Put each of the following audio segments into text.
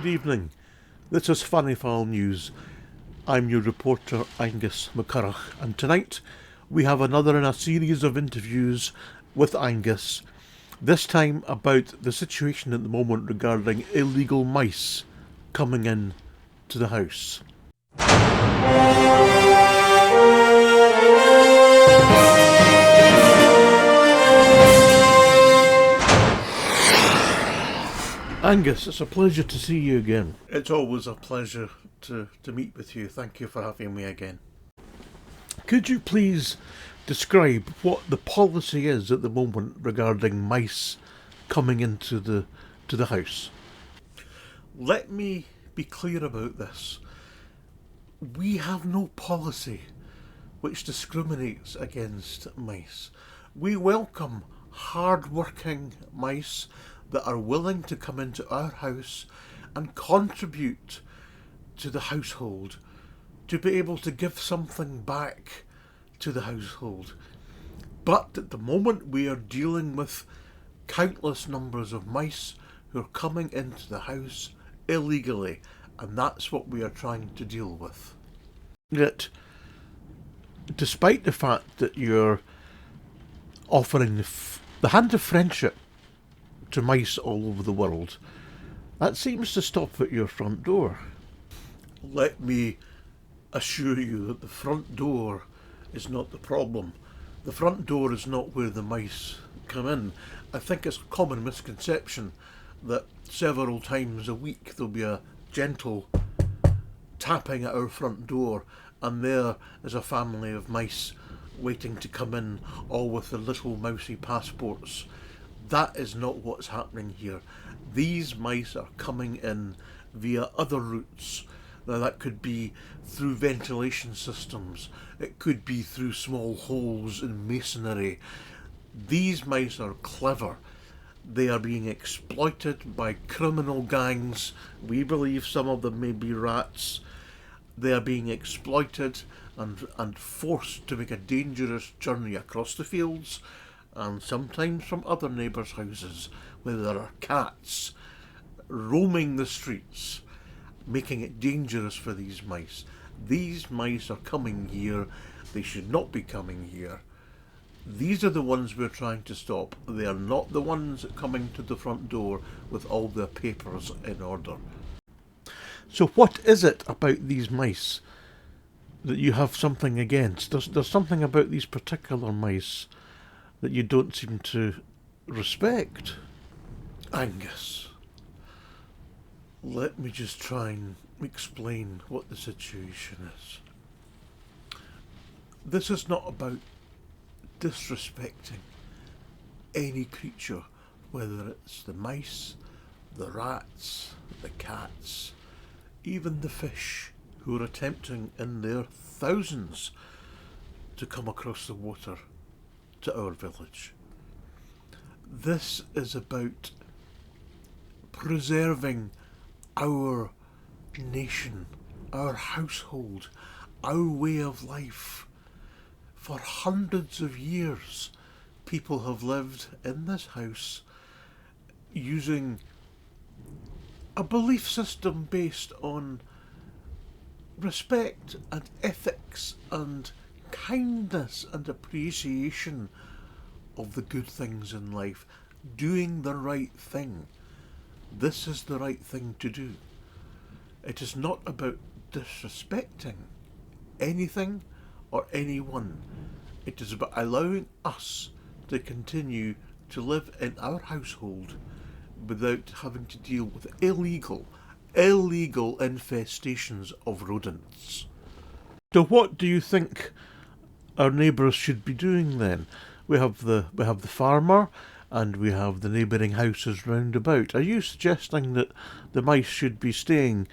evening. This is Finnyfaul News. I'm your reporter Angus, and tonight we have another in a series of interviews with Angus, this time about the situation at the moment regarding illegal mice coming in to the house. Angus, it's a pleasure to see you again. It's always a pleasure to meet with you. Thank you for having me again. Could you please describe what the policy is at the moment regarding mice coming into the house? Let me be clear about this. We have no policy which discriminates against mice. We welcome hard-working mice that are willing to come into our house and contribute to the household, to be able to give something back to the household. But at the moment we are dealing with countless numbers of mice who are coming into the house illegally, and that's what we are trying to deal with. Yet, despite the fact that you're offering the hand of friendship to mice all over the world, that seems to stop at your front door. Let me assure you that the front door is not the problem. The front door is not where the mice come in. I think it's a common misconception that several times a week there'll be a gentle tapping at our front door and there is a family of mice waiting to come in, all with their little mousy passports. That is not what's happening here. These mice are coming in via other routes. Now that could be through ventilation systems, it could be through small holes in masonry. These mice are clever. They are being exploited by criminal gangs. We believe some of them may be rats. They are being exploited and forced to make a dangerous journey across the fields, and sometimes from other neighbours' houses where there are cats roaming the streets, making it dangerous for these mice. These mice are coming here. They should not be coming here. These are the ones we're trying to stop. They are not the ones coming to the front door with all their papers in order. So what is it about these mice that you have something against? There's something about these particular mice that you don't seem to respect. Angus, let me just try and explain what the situation is. This is not about disrespecting any creature, whether it's the mice, the rats, the cats, even the fish who are attempting in their thousands to come across the water to our village. This is about preserving our nation, our household, our way of life. For hundreds of years, people have lived in this house using a belief system based on respect and ethics and kindness and appreciation of the good things in life, doing the right thing. This is the right thing to do. It is not about disrespecting anything or anyone. It is about allowing us to continue to live in our household without having to deal with illegal infestations of rodents. So what do you think our neighbours should be doing then? We have the farmer and we have the neighbouring houses round about. Are you suggesting that the mice should be staying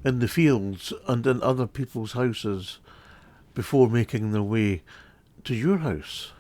in the fields and in other people's houses before making their way to your house?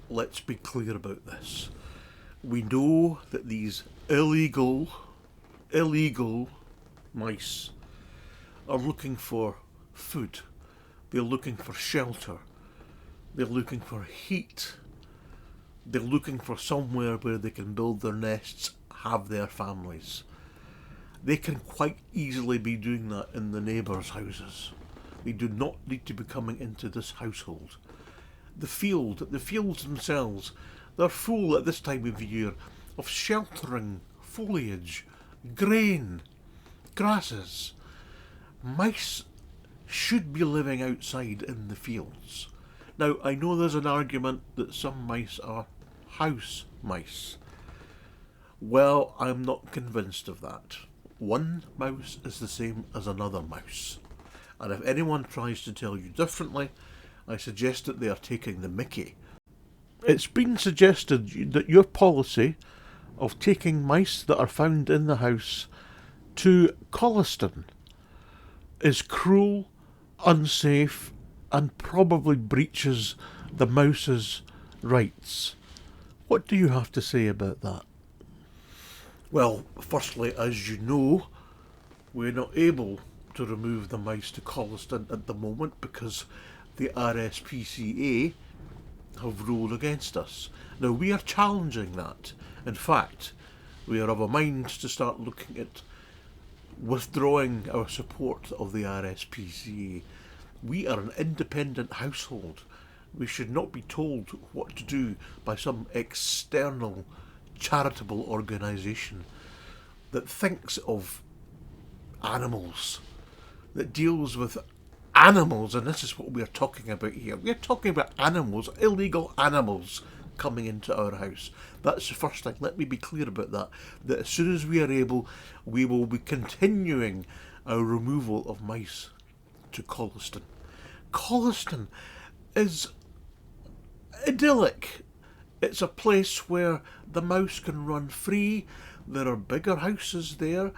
Let's be clear about this. We know that these illegal mice are looking for food. They're looking for shelter. They're looking for heat. They're looking for somewhere where they can build their nests, have their families. they can quite easily be doing that in the neighbours' houses. They do not need to be coming into this household. The fields themselves, they're full at this time of year of sheltering foliage, grain, grasses. Mice should be living outside in the fields. Now, I know there's an argument that some mice are house mice. Well, I'm not convinced of that. One mouse is the same as another mouse. And if anyone tries to tell you differently, I suggest that they are taking the mickey. It's been suggested that your policy of taking mice that are found in the house to Colliston is cruel, unsafe, and probably breaches the mouse's rights. What do you have to say about that? Well, firstly, as you know, we're not able to remove the mice to Colliston at the moment because the RSPCA have ruled against us. Now, we are challenging that. In fact, we are of a mind to start looking at withdrawing our support of the RSPCA. We are an independent household. We should not be told what to do by some external charitable organisation that thinks of animals, that deals with animals, and this is what we are talking about here. We are talking about animals, illegal animals coming into our house. That's the first thing. Let me be clear about that. That as soon as we are able, we will be continuing our removal of mice to Colliston. Colliston is idyllic. It's a place where the mouse can run free. There are bigger houses there,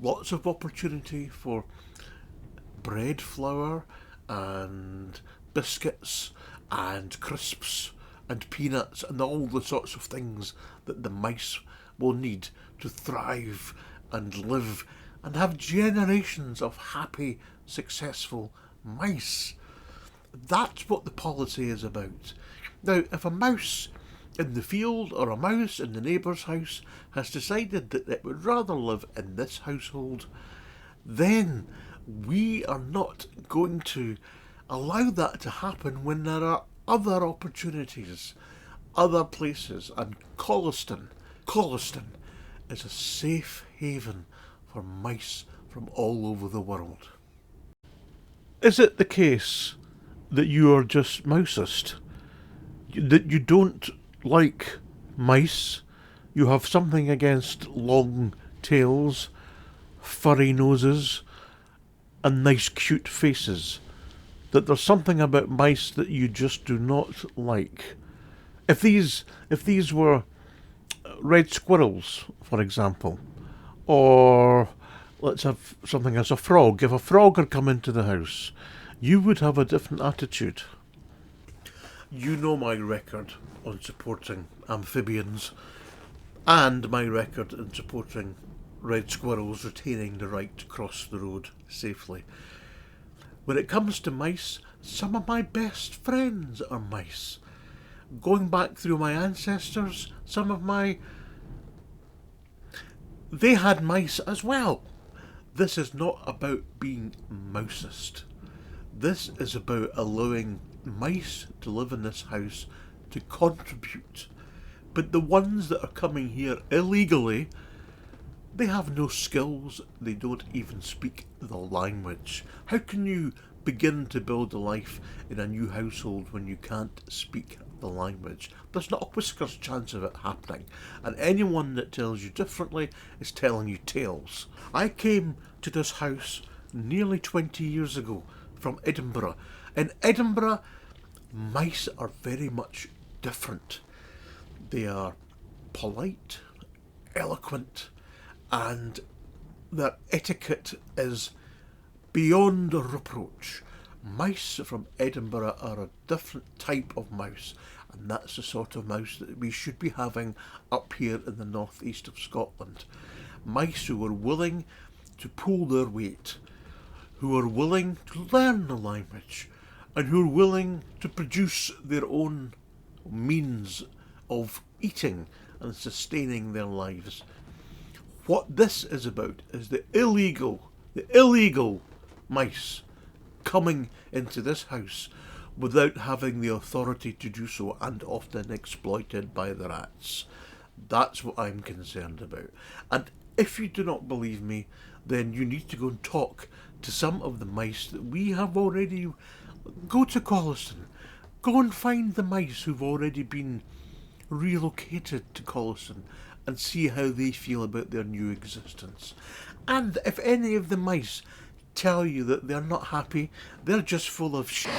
lots of opportunity for bread flour and biscuits and crisps and peanuts and all the sorts of things that the mice will need to thrive and live and have generations of happy, successful mice. That's what the policy is about. Now, if a mouse in the field or a mouse in the neighbour's house has decided that it would rather live in this household, then we are not going to allow that to happen when there are other opportunities, other places, and Colliston is a safe haven for mice from all over the world. Is it the case that you are just mousist? That you don't like mice? You have something against long tails, furry noses, and nice cute faces? That there's something about mice that you just do not like? If these were red squirrels, for example, or let's have something as a frog. If a frog had come into the house, you would have a different attitude. You know my record on supporting amphibians and my record in supporting red squirrels retaining the right to cross the road safely. When it comes to mice, some of my best friends are mice. Going back through my ancestors, they had mice as well. This is not about being mousist. This is about allowing mice to live in this house to contribute. But the ones that are coming here illegally, they have no skills, they don't even speak the language. How can you begin to build a life in a new household when you can't speak the language? There's not a whisker's chance of it happening, and anyone that tells you differently is telling you tales. I came to this house nearly 20 years ago from Edinburgh. In Edinburgh, mice are very much different. They are polite, eloquent, and their etiquette is beyond reproach. Mice from Edinburgh are a different type of mouse, and that's the sort of mouse that we should be having up here in the northeast of Scotland. Mice who are willing to pull their weight, who are willing to learn the language, and who are willing to produce their own means of eating and sustaining their lives. What this is about is the illegal mice coming into this house without having the authority to do so, and often exploited by the rats. That's what I'm concerned about. And if you do not believe me, then you need to go and talk to some of the mice that we have already. Go to Colliston. Go and find the mice who've already been relocated to Colliston and see how they feel about their new existence. And if any of the mice tell you that they're not happy, they're just full of shit.